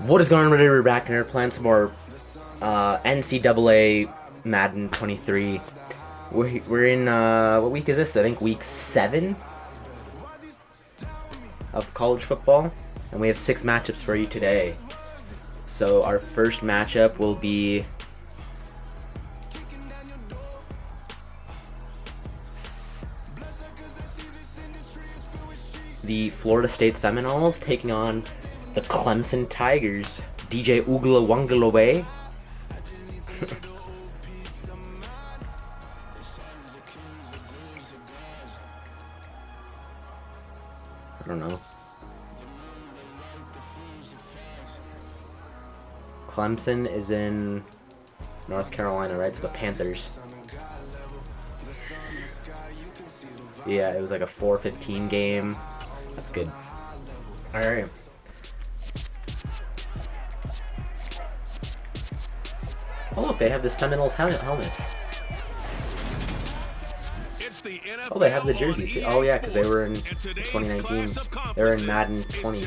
What is going on, We're back and we're playing some more NCAA Madden 23. We're in, what week is this? I think week 7 of college football. And we have 6 matchups for you today. So our first matchup will be the Florida State Seminoles taking on the Clemson Tigers. DJ Oogla Wangalawe. I don't know. Clemson is in North Carolina, right? So the Panthers. Yeah, it was like a 4-15 game. That's good. Alright. Oh look, they have the Seminoles helmets. Oh, they have the jerseys too. Oh yeah, because they were in 2019. They were in Madden 20.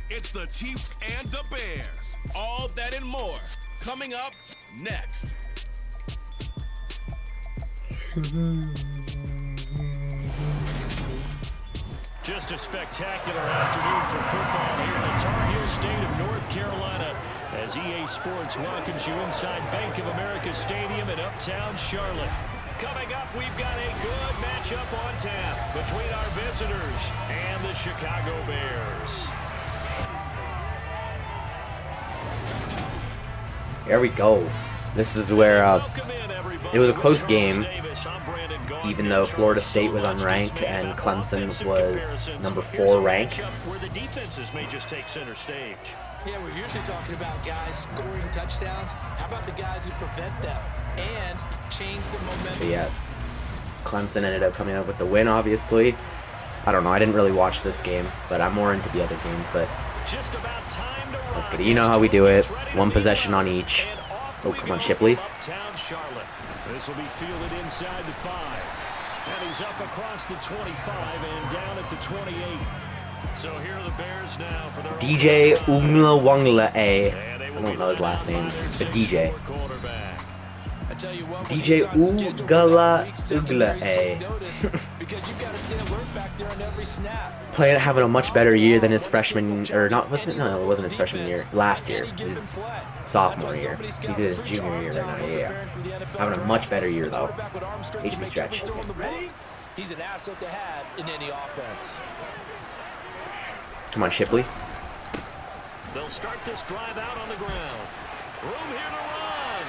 It's the Chiefs and the Bears. All that and more coming up next. Just a spectacular afternoon for football here in the Tar Heel state of North Carolina as EA Sports welcomes you inside Bank of America Stadium in Uptown Charlotte. Coming up, we've got a good matchup on tap between our visitors and the Chicago Bears. There we go. This is where it was a close game, even though Florida State was unranked and Clemson was number 4 ranked. Where the defenses may just take center stage. Yeah, we're usually talking about guys scoring touchdowns. How about the guys who prevent them and change the momentum? But yeah, Clemson ended up coming up with the win, obviously. I don't know, I didn't really watch this game, but I'm more into the other games. But just about time to let's get it. You know how we do it. 1 possession on each. Oh, come on, Shipley. This will be fielded inside the 5. And he's up across the 25 and down at the 28. So here are the Bears now for their DJ Ungla Wangla A. I don't know his last name, but DJ. DJ Ugala Ugla A. Playing having a much better year than his freshman, or not, wasn't, no, it wasn't his freshman year, last year, his sophomore year. He's in his junior year right now, yeah. Having a much better year though. HB stretch. He's an asset to have in any offense. Come on, Shipley. They'll start this drive out on the ground. Room here to run.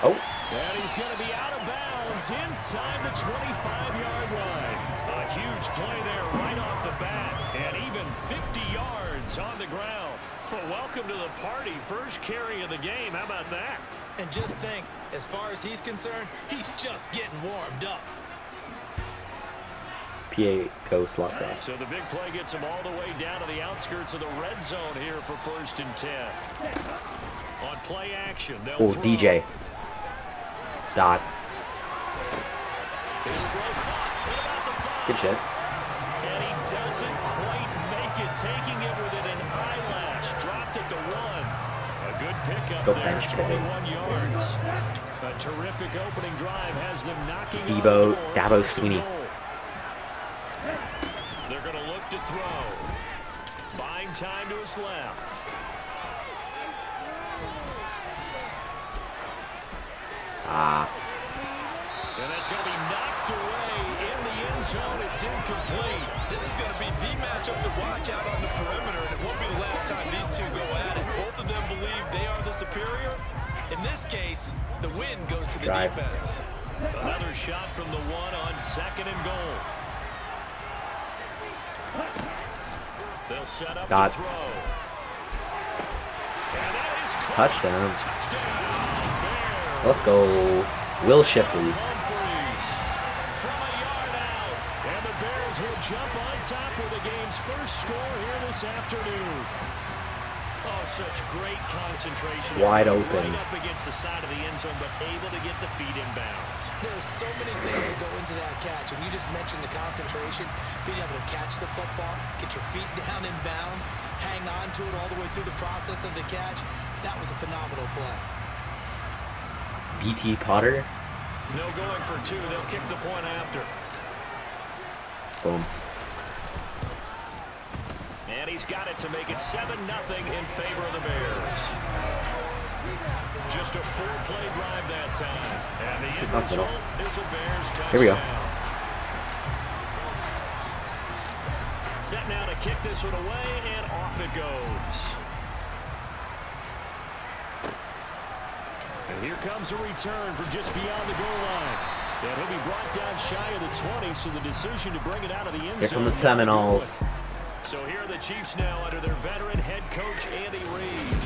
Oh. And he's going to be out of bounds inside the 25-yard line. A huge play there right off the bat. And even 50 yards on the ground. Well, welcome to the party. First carry of the game. How about that? And just think, as far as he's concerned, he's just getting warmed up. PA go slot cross. So the big play gets him all the way down to the outskirts of the red zone here for 1st and 10. On play action, oh, DJ. Dot. Good shit. And he doesn't quite make it, taking it within an eyelash. Dropped at the 1. A good pickup go there, bench 21 yards. A terrific opening drive has them knocking Dabo Sweeney. They're going to look to throw. Buying time to his left. And that's going to be knocked away in the end zone. It's incomplete. This is going to be the matchup to watch out on the perimeter, and it won't be the last time these two go at it. Both of them believe they are the superior. In this case, the win goes to the defense. Another shot from the 1 on 2nd and goal. They'll set up the throw. And that is touchdown. Let's go. Will Shipley. From a yard out. And the Bears will jump on top with the game's first score here this afternoon. Oh, such great concentration. Wide open. Right up against the side of the end zone, but able to get the feet in bounds. There's so many things that go into that catch, and you just mentioned the concentration, being able to catch the football, get your feet down in bounds, hang on to it all the way through the process of the catch. That was a phenomenal play. BT Potter. No going for two. They'll kick the point after. Boom. And he's got it to make it 7-0 in favor of the Bears. Just a 4-play drive that time. And the end result is a Bears touchdown. Here we go. Set now to kick this one away, and off it goes. And here comes a return from just beyond the goal line. And he'll be brought down shy of the 20, so the decision to bring it out of the end zone. Here come the Seminoles. So here are the Chiefs now under their veteran head coach, Andy Reid.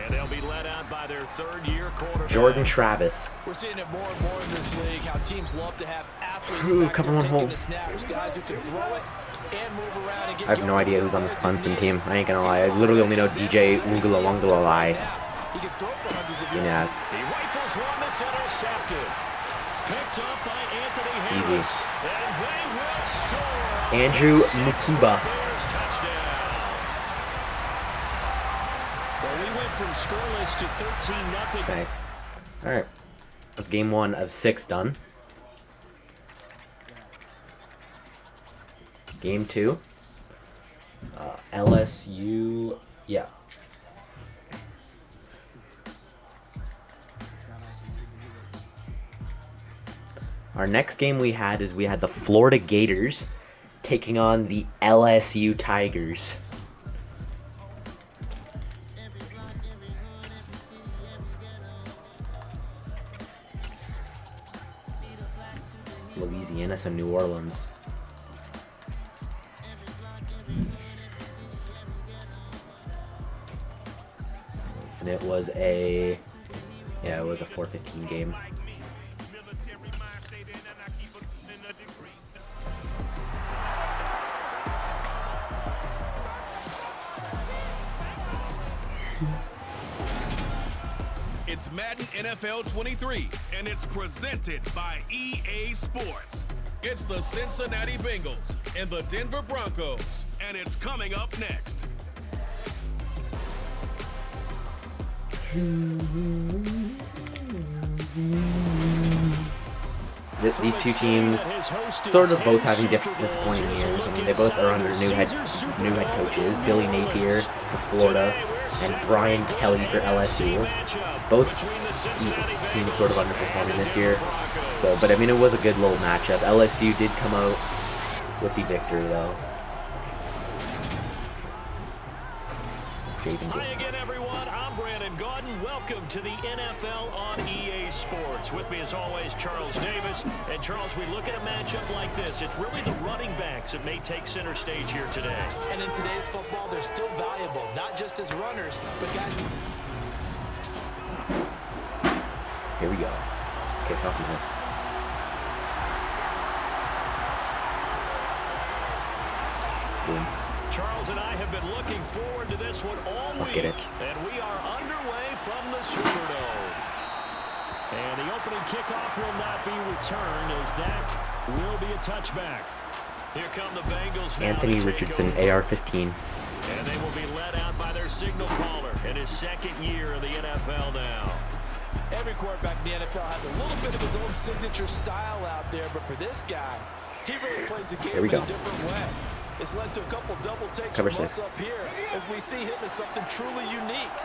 And they'll be led out by their third-year quarterback, Jordan Travis. We're seeing it more and more in this league, how teams love to have athletes back Cover there one taking hole. the snaps, guys who can throw it and move around and get I have no idea who's on this Clemson team. I ain't gonna lie. I literally only know DJ Ungulawangulawai. He can throw for hundreds of Yeah. He rifles one that's intercepted. Picked up by Anthony Harris. Easy. And they will score. Andrew Mukuba. Bears touchdown. Well, we went from scoreless to 13-0. Nice. All right. That's game 1 of 6 done. Game 2. LSU. Yeah. Our next game we had the Florida Gators taking on the LSU Tigers. Louisiana, so New Orleans. And it was a 4:15 game. It's Madden NFL 23, and it's presented by EA Sports. It's the Cincinnati Bengals and the Denver Broncos, and it's coming up next. These two teams sort of both having disappointing years. I mean, they both are under new head coaches, Billy Napier for Florida and Brian Kelly for LSU. Both teams sort of underperforming this year. So, but I mean, it was a good little matchup. LSU did come out with the victory, though. Hi again, everyone. I'm Brandon Gaudin. Welcome to the NFL on EA Sports. With me, as always, Charles Davis. And, Charles, we look at a matchup like this. It's really the running backs that may take center stage here today. And in today's football, they're still valuable, not just as runners, but guys. Here we go. Kick off here. Boom. Charles and I have been looking forward to this one all week. Let's get it. And we are underway from the Superdome. And the opening kickoff will not be returned, as that will be a touchback. Here come the Bengals now. Anthony Richardson, AR-15. And they will be led out by their signal caller in his second year in the NFL now. Every quarterback in the NFL has a little bit of his own signature style out there, but for this guy, he really plays the game in a different way. It's led to a couple double takes from us up here as we see him as something truly unique.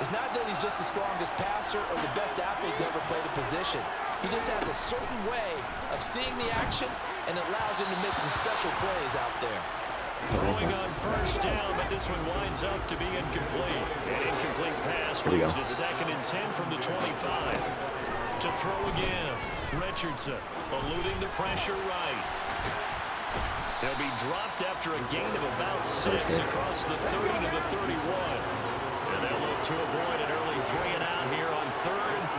It's not that he's just the strongest passer or the best athlete to ever play the position. He just has a certain way of seeing the action, and it allows him to make some special plays out there. Throwing on first down, but this one winds up to be incomplete. An incomplete pass leads to 2nd and 10 from the 25. To throw again, Richardson eluding the pressure right. They'll be dropped after a gain of about 6 across the 30 to the 31. And they'll look to avoid an early 3 and out here on 3rd and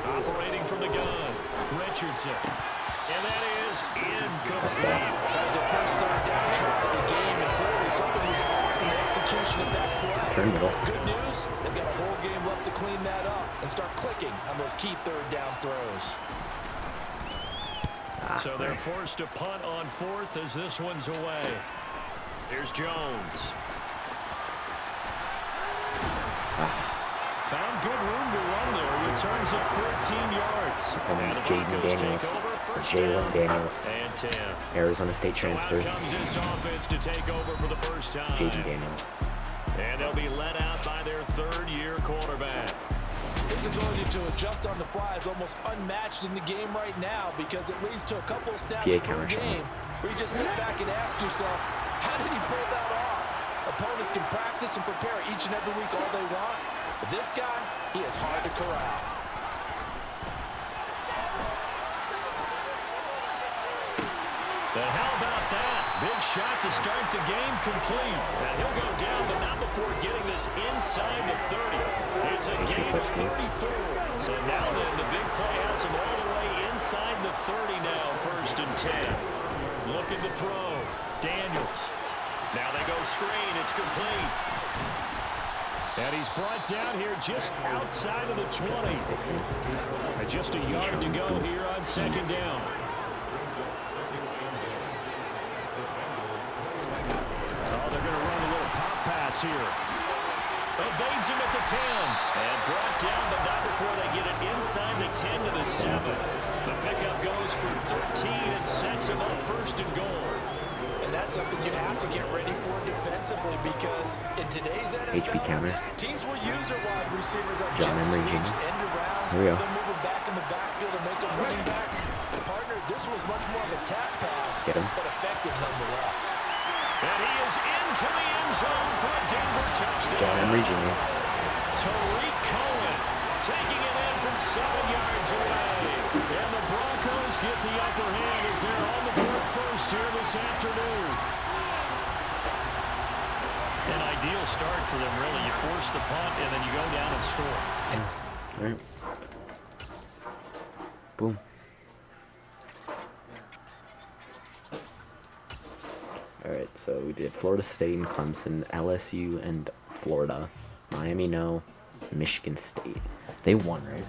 4. Operating from the gun, Richardson. And that is incomplete. That was the first 3rd down try of the game, and clearly something was off in the execution of that play. Turn middle. Good news, they've got a whole game left to clean that up and start clicking on those key third down throws. So they're forced to punt on fourth as this one's away. Here's Jones. Found good room to run there. Returns it 14 yards. And Jaden Daniels. Jalen Daniels. And 10. Arizona State transfer. So out comes this offense to take over for the first time. Jaden Daniels. And they'll be led out by their third-year quarterback. His ability to adjust on the fly is almost unmatched in the game right now because it leads to a couple of snaps per game where you just sit back and ask yourself, how did he pull that off? Opponents can practice and prepare each and every week all they want, but this guy, he is hard to corral. But how about that? Big shot to start the game complete. And he'll go down, but not before getting this inside the 30. It's a gain of 34. So now then, the big play has him all the way inside the 30 now, 1st and 10. Looking to throw. Daniels. Now they go screen. It's complete. And he's brought down here just outside of the 20. And just a yard to go here on 2nd down. Here. Evades him at the 10. And brought down, but not before they get it inside the 10 to the 7. The pickup goes for 13 and sets him up 1st and goal. And that's something you have to get ready for defensively because in today's NFL, teams will use their wide receivers on jet sweeps, end arounds. They'll move them back in the backfield and make them running backs. Partner, this was much more of a tap pass, but effective nonetheless. And he is into the end zone for a Denver touchdown. John Emery Jr. Tariq Cohen taking it in from 7 yards away. And the Broncos get the upper hand as they're on the board first here this afternoon. An ideal start for them, really. You force the punt, and then you go down and score. Yes. All right. Boom. Alright, so we did Florida State and Clemson, LSU and Florida, Miami no, Michigan State. They won, right?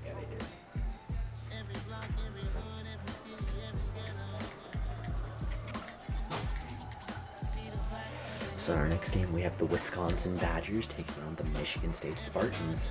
Yeah, they did. So in our next game, we have the Wisconsin Badgers taking on the Michigan State Spartans.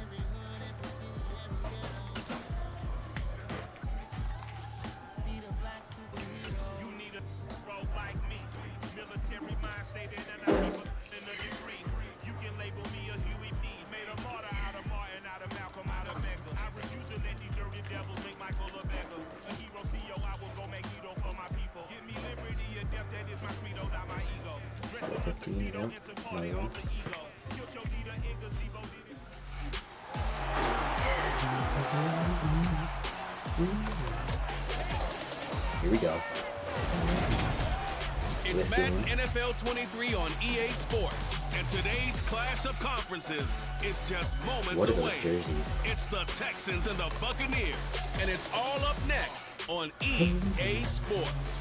Here we go. It's Madden NFL 23 on EA Sports, and today's clash of conferences is just moments away. It's the Texans and the Buccaneers, and it's all up next on EA Sports.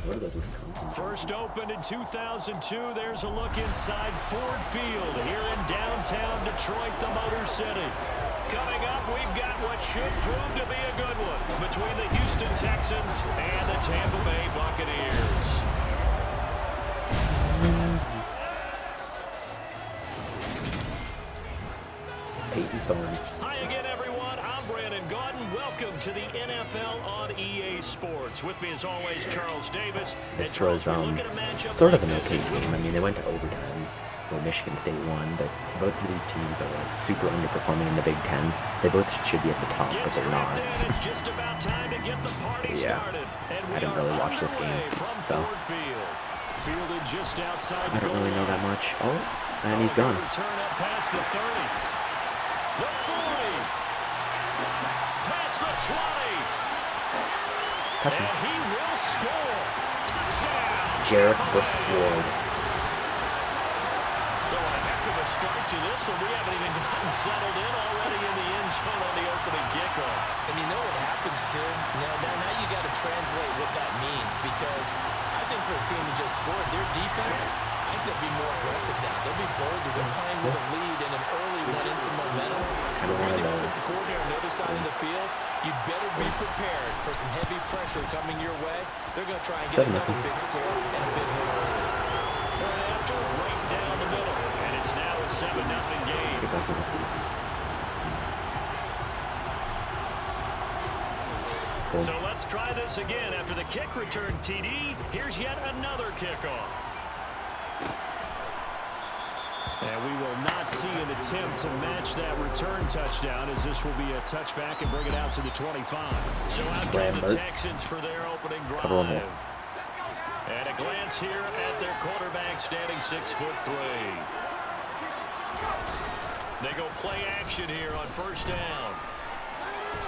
What are those Wisconsin? First opened in 2002. There's a look inside Ford Field here in downtown Detroit, the Motor City. Coming up, we've got what should prove to be a good one between the Houston Texans and the Tampa Bay Buccaneers. Hi again, everyone. I'm Brandon Gaudin. Welcome to the NFL on EA Sports. With me, as always, Charles Davis. This was sort of an okay game. I mean, they went to overtime where Michigan State won, but both of these teams are like super underperforming in the Big Ten. They both should be at the top, but they're not. Just about time to get the party started. I didn't really watch this game, so just outside I don't really know that much. Oh, and he's gone. Turn up past the 30. The 40. Past the 20. Touchdown. And he will score. Touchdown. Jarek Bush-Ward. So a heck of a start to this one. We haven't even gotten settled in already in the end zone on the opening kickoff. And you know what happens, Tim? Now you got to translate what that means, because I think for a team who just scored, their defense, I think they'll be more aggressive now. They'll be bolder. They're playing with a lead and an early one in some momentum. So if you're the offensive coordinator on the other side of the field, you better be prepared for some heavy pressure coming your way. They're going to try and get another big score and a big hit early. Point after, right down the middle. And it's now a 7-0 game. So let's try this again. After the kick return TD, here's yet another kickoff. And we will not see an attempt to match that return touchdown, as this will be a touchback and bring it out to the 25. So out come the Texans for their opening drive. And a glance here at their quarterback, standing 6'3". They go play action here on first down.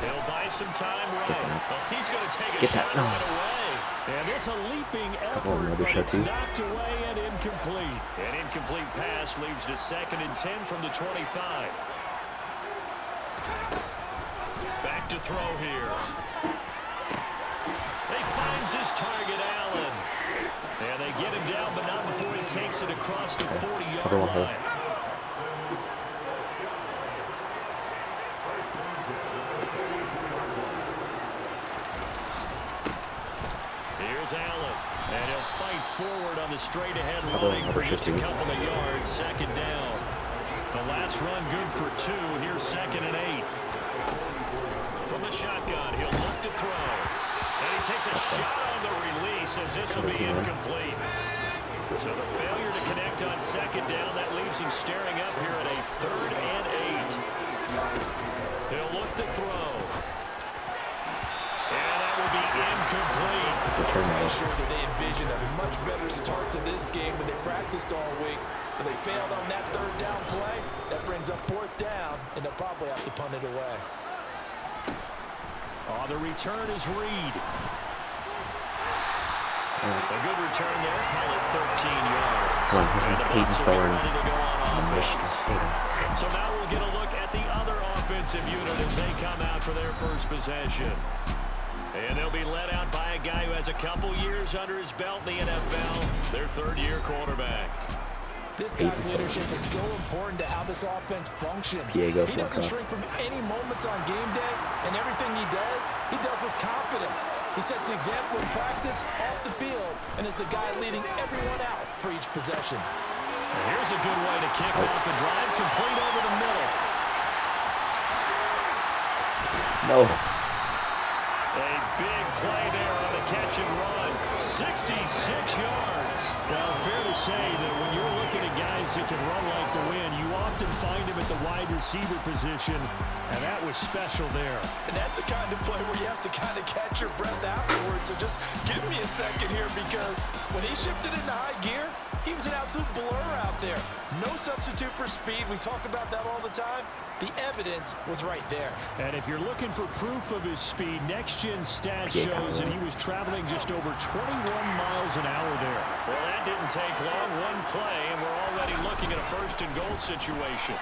He'll buy some time right. Well, he's going to take a shot right away. And it's a leaping effort, but it's knocked away and incomplete. An incomplete pass leads to 2nd and 10 from the 25. Back to throw here. He finds his target, Allen. And they get him down, but not before he takes it across the 40-yard line. Allen, and he'll fight forward on the straight-ahead running for just a couple of yards. 2nd down. The last run good for 2. Here's 2nd and 8. From the shotgun, he'll look to throw. And he takes a shot on the release, as this will be incomplete. So the failure to connect on 2nd down, that leaves him staring up here at a 3rd and 8. He'll look to throw. And that will be incomplete. I'm sure that they envisioned a much better start to this game than they practiced all week. But they failed on that 3rd down play. That brings up 4th down, and they'll probably have to punt it away. Oh, the return is Reed. A good return there. Call it 13 yards. And the Bucs are ready to go on offense. So now we'll get a look at the other offensive unit as they come out for their first possession. And they'll be led out by a guy who has a couple years under his belt in the NFL, their 3rd-year quarterback. This guy's leadership is so important to how this offense functions. He doesn't shrink from any moments on game day, and everything he does with confidence. He sets the example in practice, off the field, and is the guy leading everyone out for each possession. And here's a good way to kick off the drive, complete over the middle. No. A big play there on a catch and run. 66 yards. Well, fair to say that when you're looking at guys that can run like the wind, you often find him at the wide receiver position, and that was special there. And that's the kind of play where you have to kind of catch your breath afterwards. So just give me a second here, because when he shifted into high gear, he was an absolute blur out there. No substitute for speed. We talk about that all the time. The evidence was right there. And if you're looking for proof of his speed, Next Gen Stats shows that he was traveling just over 21 miles an hour there. Well, that didn't take long. One play, and we're already looking at a 1st and goal situation.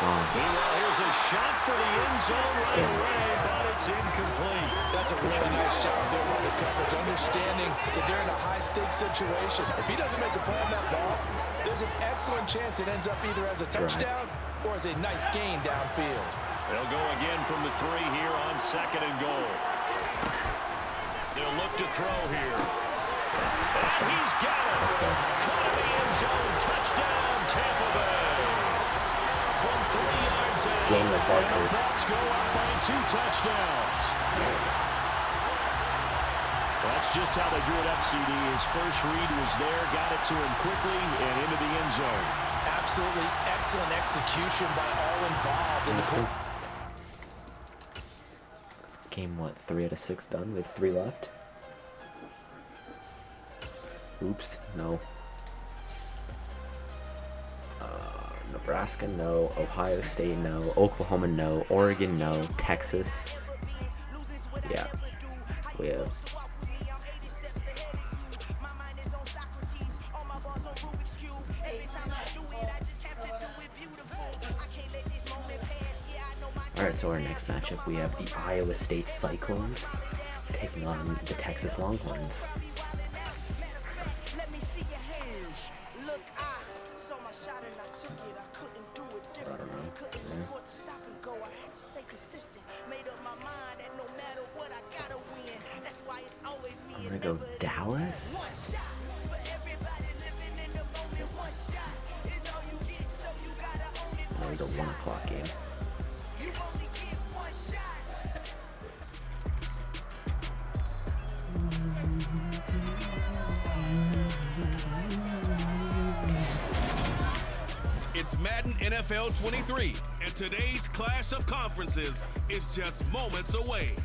Meanwhile, here's a shot for the end zone right away, but it's incomplete. That's a really nice job there with the coverage, understanding that they're in a high-stakes situation. If he doesn't make a play on that ball, there's an excellent chance it ends up either as a touchdown or as a nice gain downfield. They'll go again from the 3 here on 2nd and goal. They'll look to throw here. And he's got it. Caught in the end zone. Touchdown, Tampa Bay. From 3 yards out, and the Bucs go up by 2 touchdowns. That's just how they drew it up, CD. His first read was there, got it to him quickly, and into the end zone. Absolutely excellent execution by all involved in the court. This game, what, 3 out of 6 done with 3 left? Oops, no. Nebraska, no. Ohio State, no. Oklahoma, no. Oregon, no. Texas, yeah. We have Alright, so our next matchup, we have the Iowa State Cyclones taking on the Texas Longhorns. I don't know. I'm gonna go Dallas. That was a 1 o'clock game. It's Madden NFL 23, and today's clash of conferences is just moments away.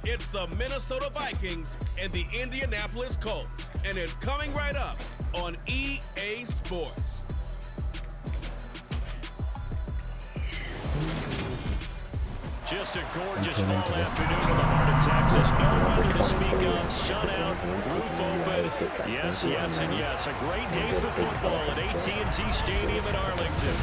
It's the Minnesota Vikings and the Indianapolis Colts, and it's coming right up on EA Sports. Just a gorgeous fall afternoon in the heart of Texas. No weather to speak of. Sun out, roof open. Yes, yes, and yes. A great day for football at AT&T Stadium in Arlington.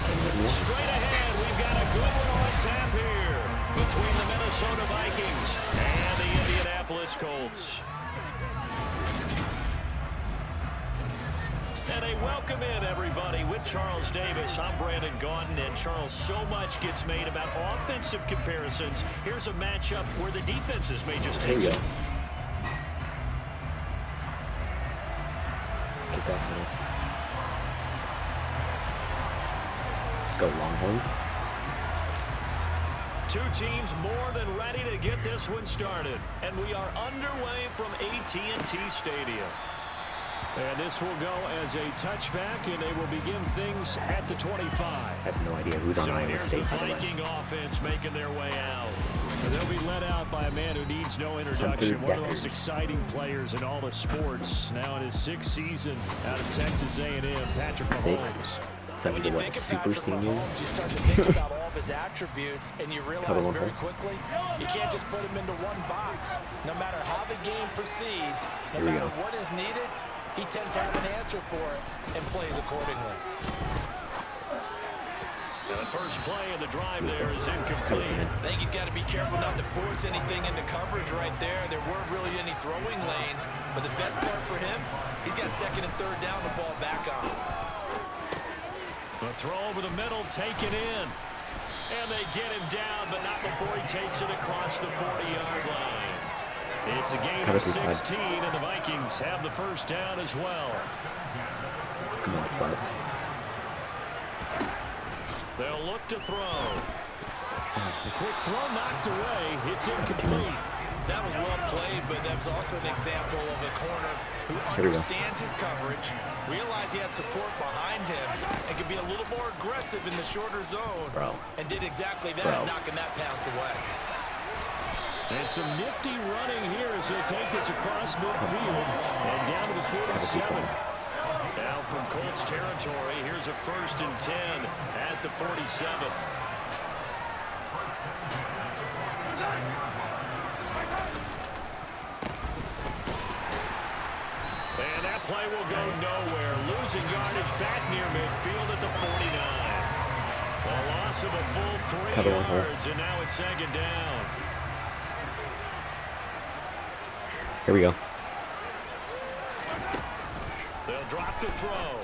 Straight ahead, we've got a good one on tap here between the Minnesota Vikings and the Indianapolis Colts. And a welcome in, everybody, with Charles Davis. I'm Brandon Gaudin, and Charles, so much gets made about offensive comparisons. Here's a matchup where the defenses may just take some. Let's go Longhorns. Two teams more than ready to get this one started, and we are underway from AT&T Stadium. And this will go as a touchback, and they will begin things at the 25. I have no idea who's on Iowa State. The Viking offense making their way out. And they'll be led out by a man who needs no introduction. One of the most exciting players in all of sports. Now in his 6th season out of Texas A&M, Patrick Mahomes. So he's a super senior. Mahomes, you start to think about all of his attributes, and you realize very quickly you can't just put him into one box. No matter how the game proceeds, no matter what is needed, he tends to have an answer for it and plays accordingly. The first play of the drive there is incomplete. I think he's got to be careful not to force anything into coverage right there. There weren't really any throwing lanes, but the best part for him, he's got 2nd and 3rd down to fall back on. The throw over the middle taken in. And they get him down, but not before he takes it across the 40-yard line. It's a gain of 16, and the Vikings have the first down as well. Come on, Spot. They'll look to throw. The quick throw knocked away. It's incomplete. That was well played, but that was also an example of a corner who understands his coverage, realized he had support behind him, and could be a little more aggressive in the shorter zone, and did exactly that, knocking that pass away. And some nifty running here as he'll take this across midfield and down to the 47. Now from Colts territory, here's a 1st and 10 at the 47. And that play will go nowhere. Losing yardage back near midfield at the 49. A loss of a full 3 yards, and now it's 2nd down. Here we go. They'll drop the throw.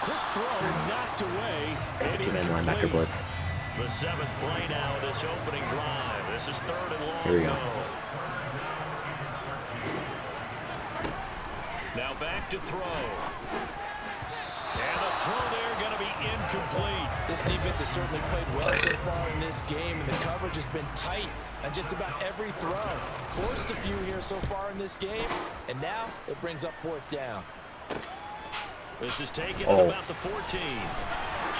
Quick throw knocked away. Two-man linebacker blitz. The 7th play now of this opening drive. This is 3rd and long. Here we go. Now back to throw. And the throw there going to be incomplete. This defense has certainly played well so far in this game, and the coverage has been tight on just about every throw. Forced a few here so far in this game, and now it brings up 4th down. This is taken at about the 14.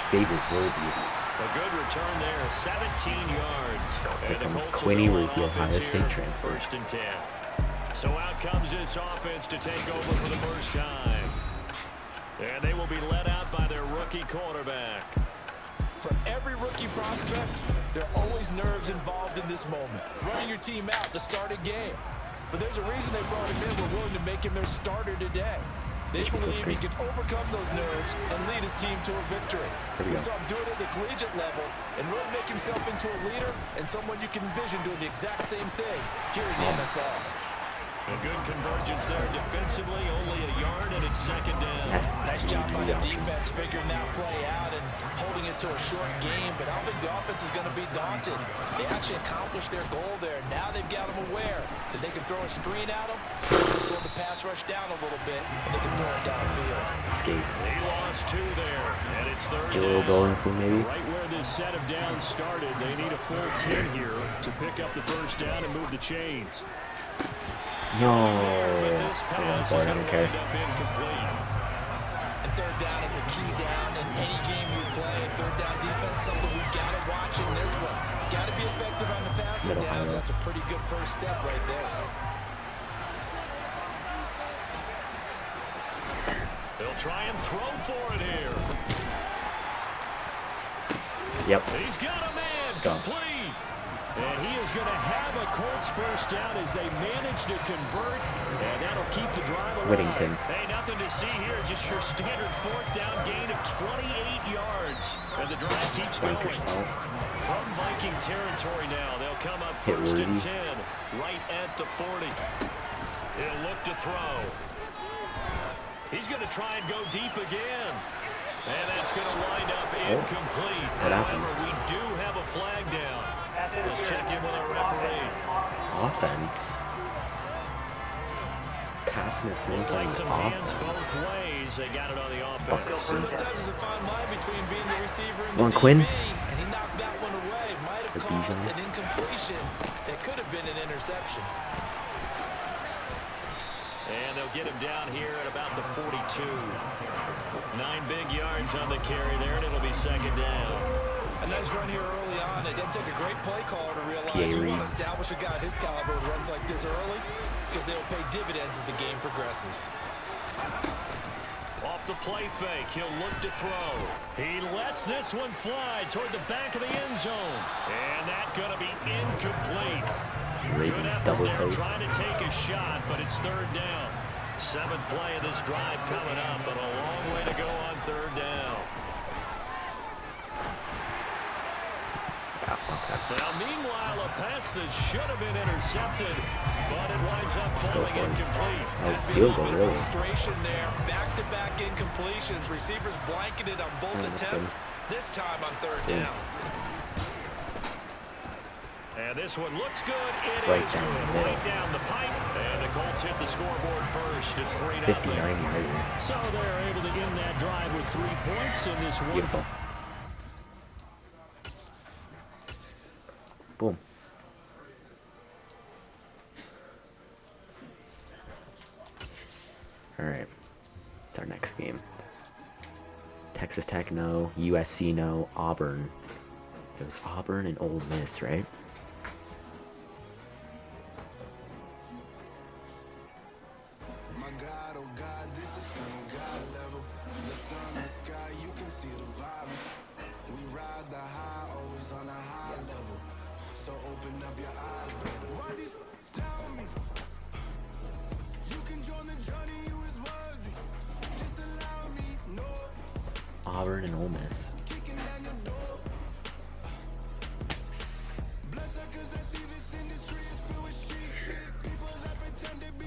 Xavier Worthy. A good return there, 17 yards. There comes Quinny with the Ohio State transfer. 1st and 10. So out comes this offense to take over for the first time. And they will be led out by their rookie quarterback. For every rookie prospect, there are always nerves involved in this moment. Running your team out to start a game. But there's a reason they brought him in. We're willing to make him their starter today. They believe he can overcome those nerves and lead his team to a victory. We saw him do it at the collegiate level and really make himself into a leader and someone you can envision doing the exact same thing here in the NFL. A good convergence there defensively, only a yard, and it's second down. Nice job by the defense figuring that play out and holding it to a short game, but I don't think the offense is going to be daunted. They actually accomplished their goal there. Now they've got them aware that they can throw a screen at them, slow the pass rush down a little bit, and they can throw it downfield. Escape. He lost 2 there, and it's third Joe down. Billingsley, maybe? Right where this set of downs started, they need a full 10 here to pick up the first down and move the chains. No. Yeah, sorry, I don't care. And third down is a key down in any game you play. Third down defense, something we got to watch in this one. Got to be effective on the passing downs. That's a pretty good first step right there. They'll try and throw for it here. Yep. He's got a man. Let's go. Complete. And he is going to have a Colts first down as they manage to convert, and that'll keep the drive alive. Whittington. Hey, nothing to see here, just your standard fourth down gain of 28 yards. And the drive keeps going. From Viking territory now, they'll come up first and 10, right at the 40. He'll look to throw. He's going to try and go deep again. And that's going to wind up incomplete. However, we do have a flag down. Let's check in with our referee. Offense. Pass interference on the offense. Both ways. They got it on the offense. Sometimes there's a fine line between being the receiver and the Quinn. DB, and he knocked that one away. Might have caused an incompletion that could have been an interception. And they'll get him down here at about the 42. 9 big yards on the carry there, and it'll be second down. A nice run here early on. It doesn't take a great play caller to realize you want to establish a guy of his caliber with runs like this early because they'll pay dividends as the game progresses. Off the play fake, he'll look to throw. He lets this one fly toward the back of the end zone. And that's going to be incomplete. Ravens double post. Trying to take a shot, but it's third down. 7th play of this drive coming up, but a long way to go on third down. Now, meanwhile, a pass that should have been intercepted, but it winds up falling incomplete. Field goal, really. Frustration there. Back-to-back incompletions. Receivers blanketed on both attempts. This time on third down. And this one looks good. It Right is down good. the middle. Right down the pipe. And the Colts hit the scoreboard first. It's 3-0. 59-yarder. So they're able to end that drive with 3 points in this one. Beautiful. Boom. All right. It's our next game. Texas Tech, no. USC, no. Auburn. It was Auburn and Ole Miss, right? Auburn and Ole Miss.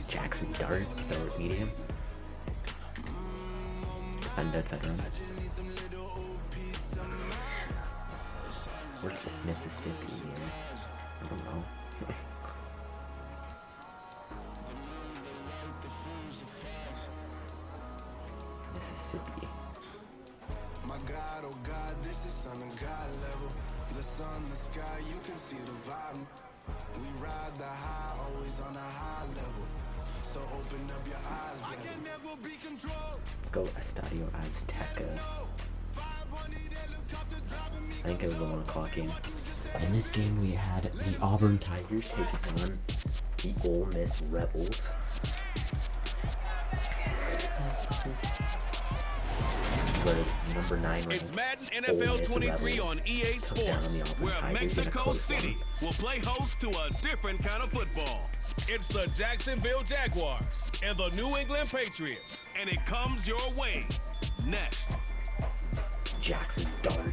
Jackson Dart, third medium. Defend outside run. Where's Mississippi here? I don't know. Mississippi. My God, oh God, this is Son of God level. The sun, the sky, you can see the vibe. We ride the high, always on a high level. So open up your eyes, baby. I can never be controlled. Let's go Estadio Azteca. I think it was a 1 o'clock game. In this game, we had the Auburn Tigers taking on the Ole Miss Rebels. Number 9 it's Madden NFL 23 on EA Sports, where Mexico City will play host to a different kind of football. It's the Jacksonville Jaguars and the New England Patriots, and it comes your way next. Jackson Dart.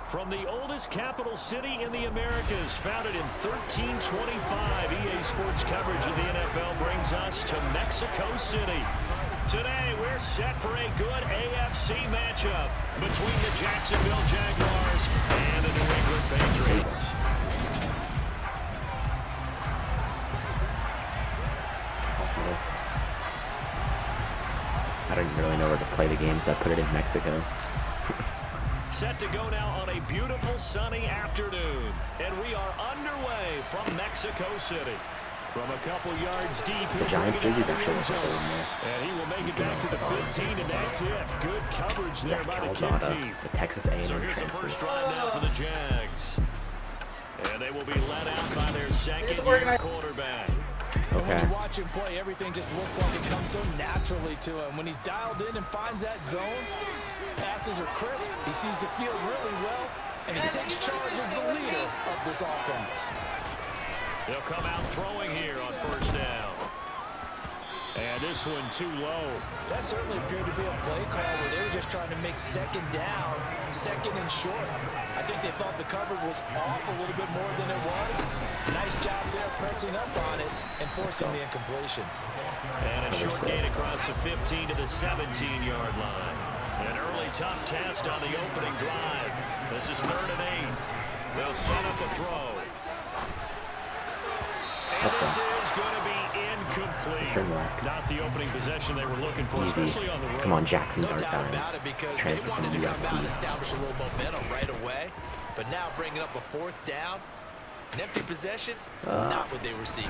From the oldest capital city in the Americas, founded in 1325, EA Sports coverage of the NFL brings us to Mexico City. Today, we're set for a good AFC matchup between the Jacksonville Jaguars and the New England Patriots. I don't really know where to play the game, so I put it in Mexico. Set to go now on a beautiful sunny afternoon, and we are underway from Mexico City. From a couple yards deep, the Giants jerseys actually look really nice. And he will make it back to the 15, and that's it. Good coverage there by the kid team. The Texas A&M So here's the first drive now for the Jags. And they will be led out by their second-year quarterback. And when you watch him play, everything just looks like it comes so naturally to him. When he's dialed in and finds that zone, passes are crisp, he sees the field really well, and he takes charge as the leader of this offense. They'll come out throwing here on first down. And this one too low. That certainly appeared to be a play call where they were just trying to make second down, second and short. I think they thought the coverage was off a little bit more than it was. Nice job there pressing up on it and forcing the incompletion. And a short gain across the 15 to the 17-yard line. An early tough test on the opening drive. This is 3rd and 8. They'll set up the throw. And this is going to be incomplete. Not the opening possession they were looking for, especially on the road. Come on, Jackson No Dart doubt about it, because they wanted to come out and establish a little momentum right away. But now bringing up a 4th down, an empty possession, not what they were seeking.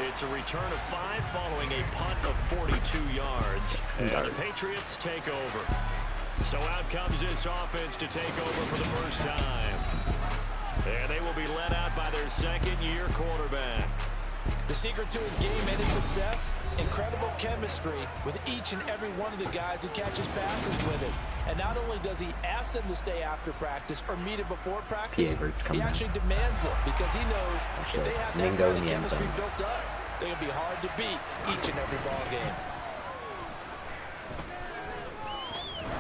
It's a return of 5 following a punt of 42 yards. And the Patriots take over. So out comes this offense to take over for the first time. And they will be led out by their second-year quarterback. The secret to his game and his success, incredible chemistry with each and every one of the guys who catches passes with it. And not only does he ask them to stay after practice or meet it before practice, he actually demands it because he knows if they have that kind of chemistry built up, they're going to be hard to beat each and every ball game.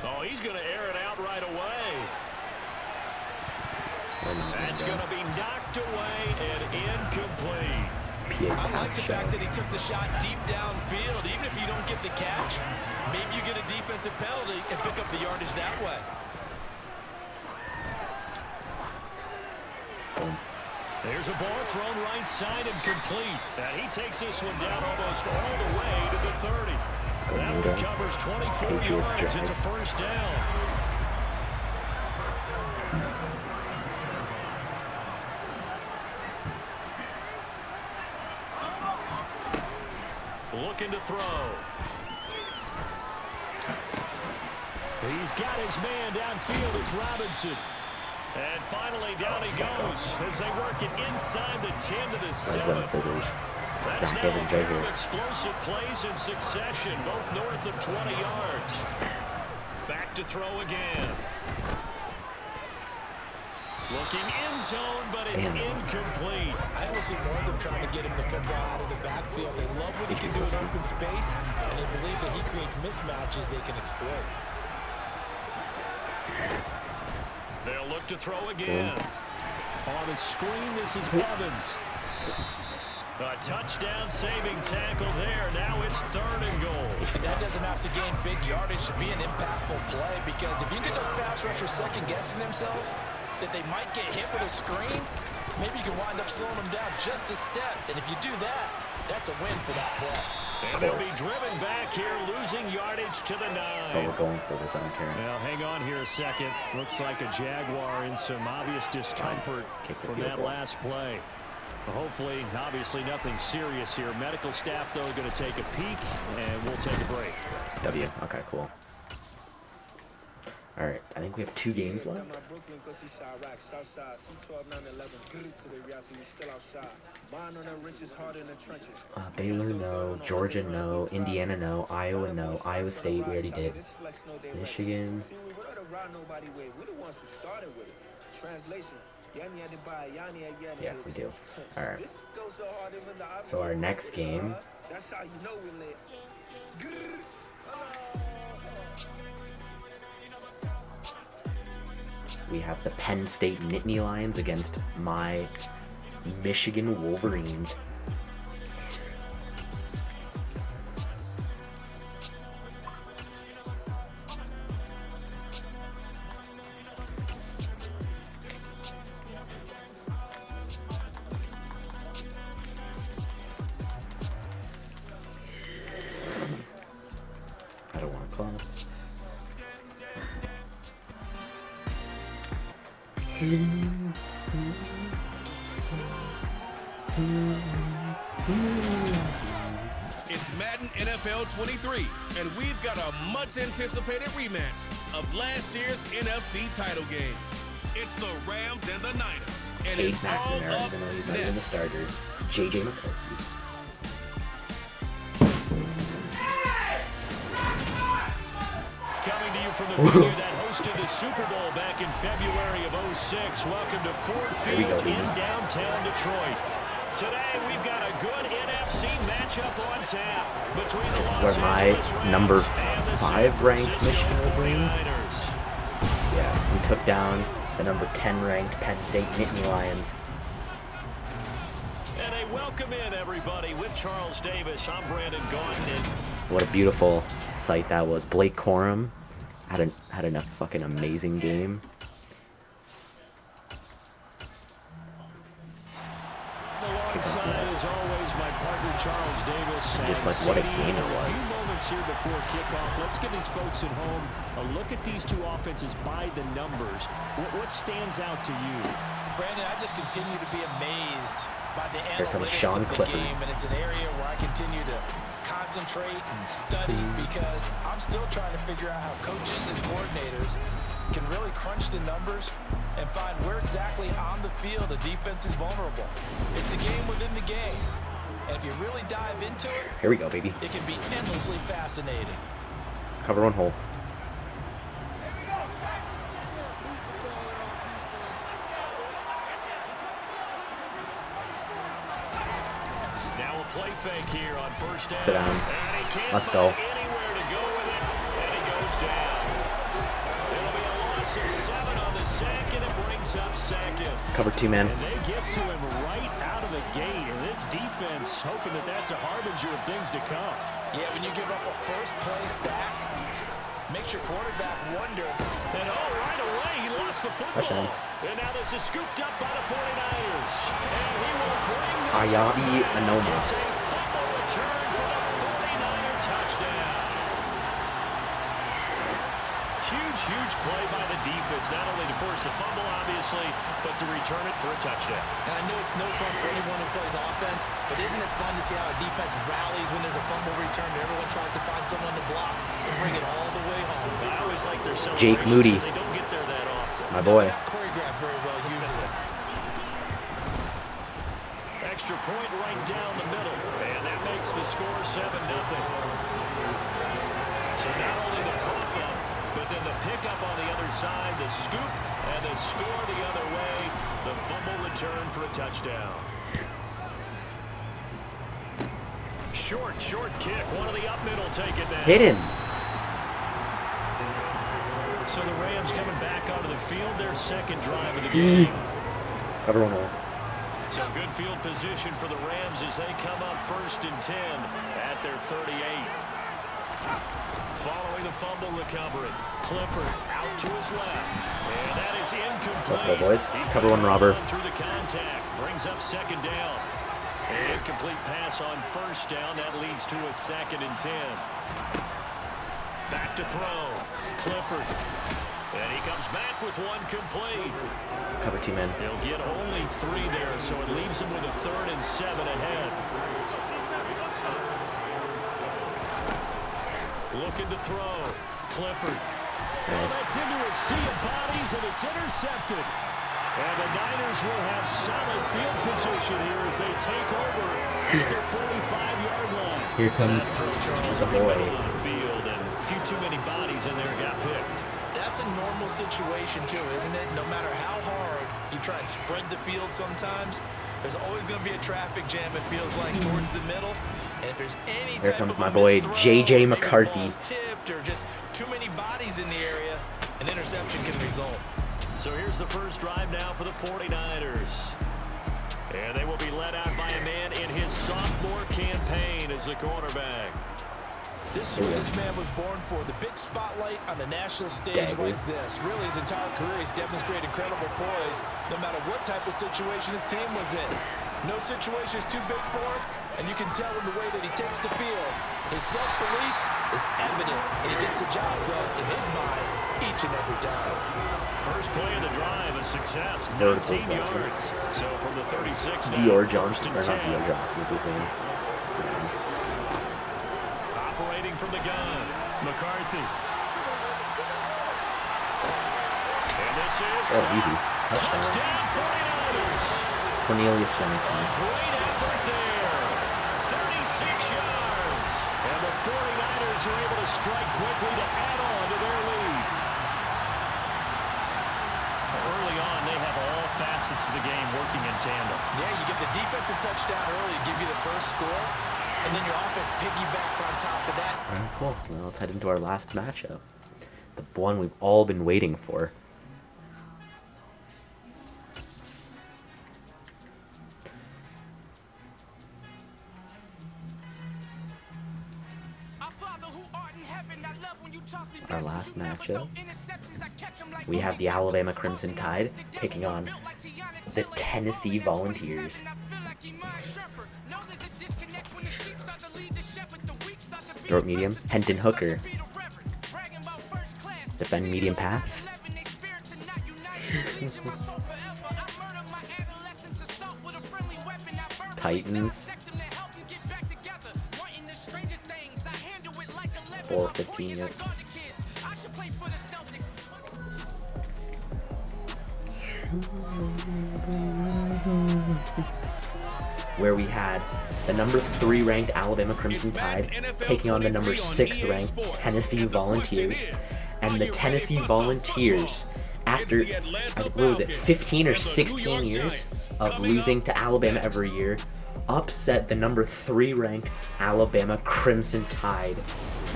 Oh, he's going to air it out right away. That's going to be knocked away and incomplete. I like the fact that he took the shot deep downfield. Even if you don't get the catch, maybe you get a defensive penalty and pick up the yardage that way. There's a ball thrown right side and complete. And he takes this one down almost all the way to the 30. That one covers 24 yards. It's a first down. Looking to throw. He's got his man downfield. It's Robinson. And finally, down he goes as they work it inside the 10 to the 7. That's now a pair of explosive plays in succession, both north of 20 yards. Back to throw again. Looking end zone, but it's incomplete. I will see more of them trying to get him the football out of the backfield. They love what he can do in open space, and they believe that he creates mismatches they can exploit. They'll look to throw again. On the screen, this is Evans. A touchdown saving tackle there. Now it's 3rd and goal. That doesn't have to gain big yardage to be an impactful play, because if you get those pass rushers second-guessing themselves, that they might get hit with a screen, maybe you can wind up slowing them down just a step. And if you do that, that's a win for that play. And they'll be driven back here, losing yardage to the 9. But we're going for this, I don't care. Now, hang on here a second. Looks like a Jaguar in some obvious discomfort from that last play. Hopefully, obviously, nothing serious here. Medical staff, though, going to take a peek, and we'll take a break. W. Okay, cool. Alright, I think we have 2 games left. Baylor, no. Georgia, no. Indiana, no. Iowa, no. Iowa State, we already did. Michigan. Yeah, we do. Alright. So our next game. We have the Penn State Nittany Lions against my Michigan Wolverines. I don't want to call. It's Madden NFL 23, and we've got a much-anticipated rematch of last year's NFC title game. It's the Rams and the Niners, and Cade it's all McNamara, up even though he's not next. even the starter. It's J.J. McCarthy. Coming to you from the venue that hosted the Super Bowl back in February of '06. Welcome to Ford Field in downtown Detroit. Today we've got a good NFC matchup on tap between the This is Los where my Angeles Rams number and the 5 ranked Michigan Wolverines. 49ers. Yeah, we took down the number 10 ranked Penn State Nittany Lions. And they welcome in everybody with Charles Davis. I'm Brandon Gaudin. What a beautiful sight that was. Blake Corum had a fucking amazing game. Alongside, as always, my partner Charles Davis. Just like what a game it was. A few moments here before kickoff. Let's give these folks at home a look at these two offenses by the numbers. What stands out to you? Brandon, I just continue to be amazed by the Here comes analytics Sean of the Clifford. game, and it's an area where I continue to concentrate and study because I'm still trying to figure out how coaches and coordinators can really crunch the numbers and find where exactly on the field a defense is vulnerable. It's the game within the game. And if you really dive into it, Here we go, baby. it can be endlessly fascinating. Cover one hole. Now a play fake here on first down. Sit down. And he can't Let's go. find anywhere to go with it, and he goes down. It'll be a loss of 7 on the sack, and it brings up second. Cover 2, man. And they get to him right out of the gate, and this defense hoping that that's a harbinger of things to come. Yeah, when you give up a first play sack, makes your quarterback wonder. And right away, he lost the football. Touchdown. And now this is scooped up by the 49ers. And he will bring this Ayabi Anoma. It's a fumble return for the 49er touchdown. Huge play by the defense, not only to force the fumble, obviously, but to return it for a touchdown. And I know it's no fun for anyone who plays offense, but isn't it fun to see how a defense rallies when there's a fumble return and everyone tries to find someone to block and bring it all the way home? I always like their celebrations Jake Moody. because they don't get there that often. My boy. Not choreographed very well usually. Extra point right down the middle, and that makes the score 7-0. So not only the cough up, but then the pickup on the other side, the scoop, and the score the other way, the fumble return for a touchdown. Short kick. One of the up middle take it down. Hit him. So the Rams coming back onto the field, their second drive of the game. Cover one hole. So good field position for the Rams as they come up 1st and 10 at their 38. Following the fumble recovery, Clifford out to his left, and that is incomplete. Let's go, boys. He Cover one, Robber. through the contact, brings up 2nd down. An incomplete pass on 1st down. That leads to a 2nd and 10. Back to throw, Clifford, and he comes back with one complete. Cover 2, man. He'll get only 3 there, so it leaves him with a 3rd and 7 ahead. Looking to throw. Clifford Nice. It's into a sea of bodies, and it's intercepted. And the Niners will have solid field position here as they take over at their 45-yard line. Here comes the boy. Field, and a few too many bodies in there got picked. That's a normal situation too, isn't it? No matter how hard you try and spread the field sometimes, there's always going to be a traffic jam, it feels like, towards the middle. And if there's any Here type comes of my a boy, misthrow, J.J. maybe the McCarthy. ball's tipped or just too many bodies in the area, an interception can result. So here's the first drive now for the 49ers. And they will be led out by a man in his sophomore campaign as the quarterback. This is what this man was born for, the big spotlight on the national stage like this. Really, his entire career, he's demonstrated incredible poise, no matter what type of situation his team was in. No situation is too big for him, and you can tell in the way that he takes the field. His self-belief is evident, and he gets the job done in his mind each and every time. First play of the drive, a success, 19 yards. So from the 36 now, Dior Johnson, or not Dior Johnson, what's his name? Operating from the gun, McCarthy. And this is easy. touchdown 49ers. Cornelius Johnson. Great effort there. 36 yards. And the 49ers are able to strike quickly to add on to their lead. Early on, they have all facets of the game working in tandem. Yeah, you get the defensive touchdown early, give you the first score, and then your offense piggybacks on top of that. All right, cool. Well, let's head into our last matchup. The one we've all been waiting for. Our last matchup, we have the Alabama Crimson Tide taking on the Tennessee Volunteers. Throw it medium, Hendon Hooker. Defend medium pass. Titans. 4:15 yet. Where we had the number 3 ranked Alabama Crimson Tide taking on the number 6 ranked Tennessee Volunteers, and the Tennessee Volunteers, after what was it, 15 or 16 years of losing to Alabama every year, upset the number 3 ranked Alabama Crimson Tide.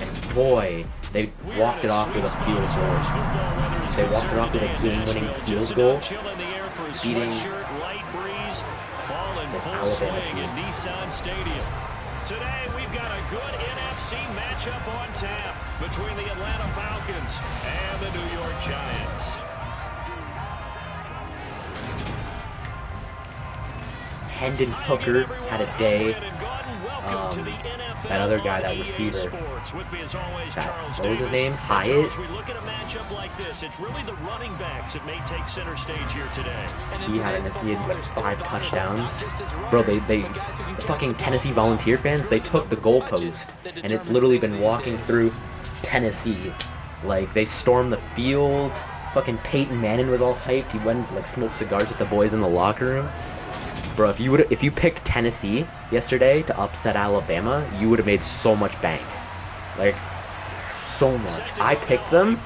And boy, they walked it off with a field goal. They walked it off with a game-winning field goal, beating this Alabama team. Today we've got a good NFC matchup on tap between the Atlanta Falcons and the New York Giants. Hendon Hooker had a day. That other guy, that receiver, what was his name? Hyatt? He had like 5 touchdowns. Bro, the fucking Tennessee Volunteer fans, they took the goalpost, and it's literally been walking through Tennessee. Like, they stormed the field. Fucking Peyton Manning was all hyped. He went like smoked cigars with the boys in the locker room. Bro, if you picked Tennessee yesterday to upset Alabama, you would have made so much bank. Like, so much. I picked them,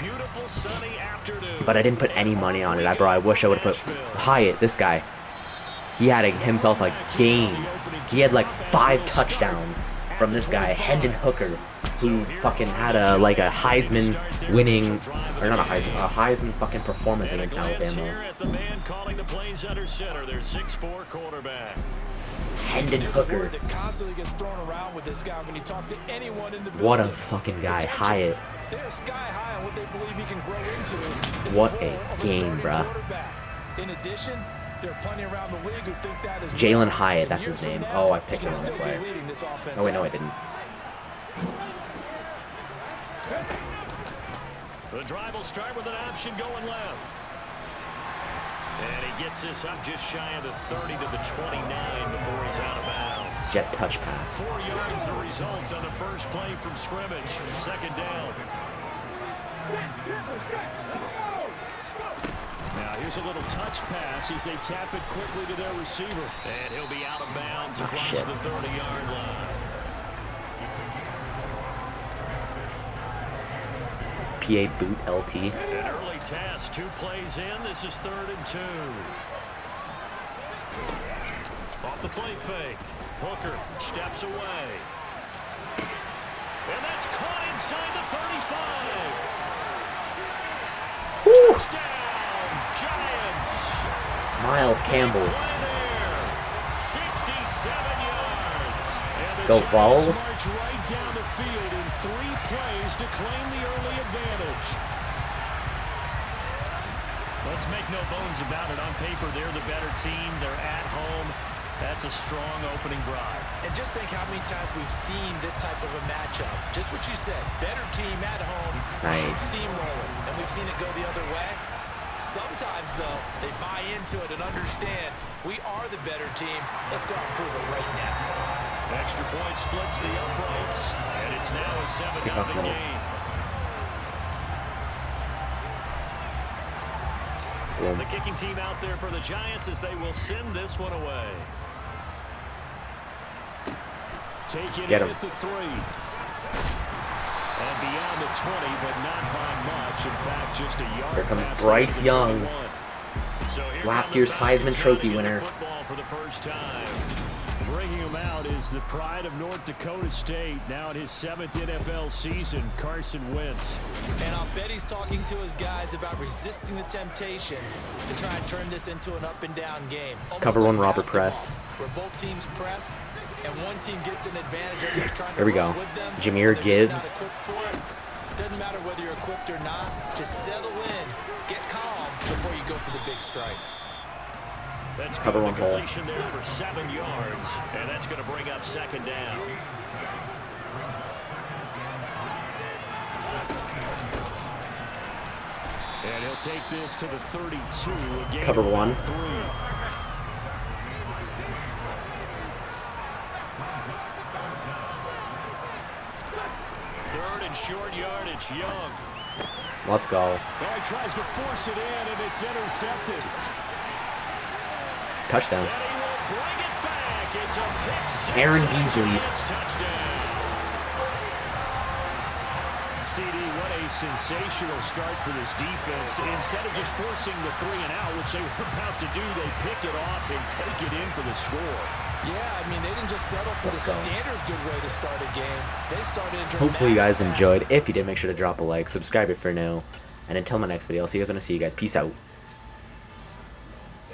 but I didn't put any money on it. I wish I would have put Hyatt, this guy. He had himself a game. He had like 5 touchdowns from this guy, Hendon Hooker, who fucking had a Heisman winning, or not a Heisman fucking performance against Alabama. Hendon Hooker. What a fucking guy, Hyatt. What a game, bruh. In addition, there are plenty around the league who think that is Jalen Hyatt, that's his name. Oh, I picked the wrong player. Oh wait, no, I didn't. The drive will start with an option going left. And he gets this up just shy of the 30 to the 29 before he's out of bounds. Jet touch pass. 4 yards the result on the first play from scrimmage. Second down. Now here's a little touch pass as they tap it quickly to their receiver. And he'll be out of bounds across the 30-yard line. PA boot LT. An early test, 2 plays in. This is 3rd and 2. Off the play fake. Hooker steps away. And that's caught inside the 35. Woo. Touchdown, Giants. Miles Campbell. 67 yards. And Go the Balls. Giants march right down the field in 3 plays to claim the early advantage. Let's make no bones about it. On paper, they're the better team. They're at home. That's a strong opening drive. And just think how many times we've seen this type of a matchup. Just what you said. Better team at home. Nice. Steamrolling. And we've seen it go the other way. Sometimes, though, they buy into it and understand we are the better team. Let's go out and prove it right now. Extra point splits the uprights. And it's now a 7-0 game. Boom. The kicking team out there for the Giants as they will send this one away. Take it in at the 3. And beyond the 20, but not by much. In fact, just a yard. Here comes Bryce Young. So last year's Heisman Trophy winner. Football for the first time. Bringing him out is the pride of North Dakota State. Now in his 7th NFL season, Carson Wentz. And I'll bet he's talking to his guys about resisting the temptation to try and turn this into an up-and-down game. Cover Almost one, like Robert Press. where both teams press and one team gets an advantage as he's trying to There we go. run with them. Jameer They're Gibbs. just not equipped for it. Doesn't matter whether you're equipped or not. Just settle in, get calm before you go for the big strikes. That's Cover one hole. completion there for 7 yards, and that's going to bring up 2nd down. And he'll take this to the 32. Again, Cover one. 3. Third and short yardage, Young. Let's go. Oh, he tries to force it in, and it's intercepted. Touchdown. And he will bring it back. It's a pick 6. Aaron Beasley. It's touchdown. CD, what a sensational start for this defense. Instead of just forcing the 3 and out, which they were about to do, they pick it off and take it in for the score. Yeah, I mean, they didn't just settle for the standard good way to start a game. They started a Hopefully you guys enjoyed. If you did, make sure to drop a like, subscribe if you're new. And until my next video, I'll see you guys when I see you guys. Peace out.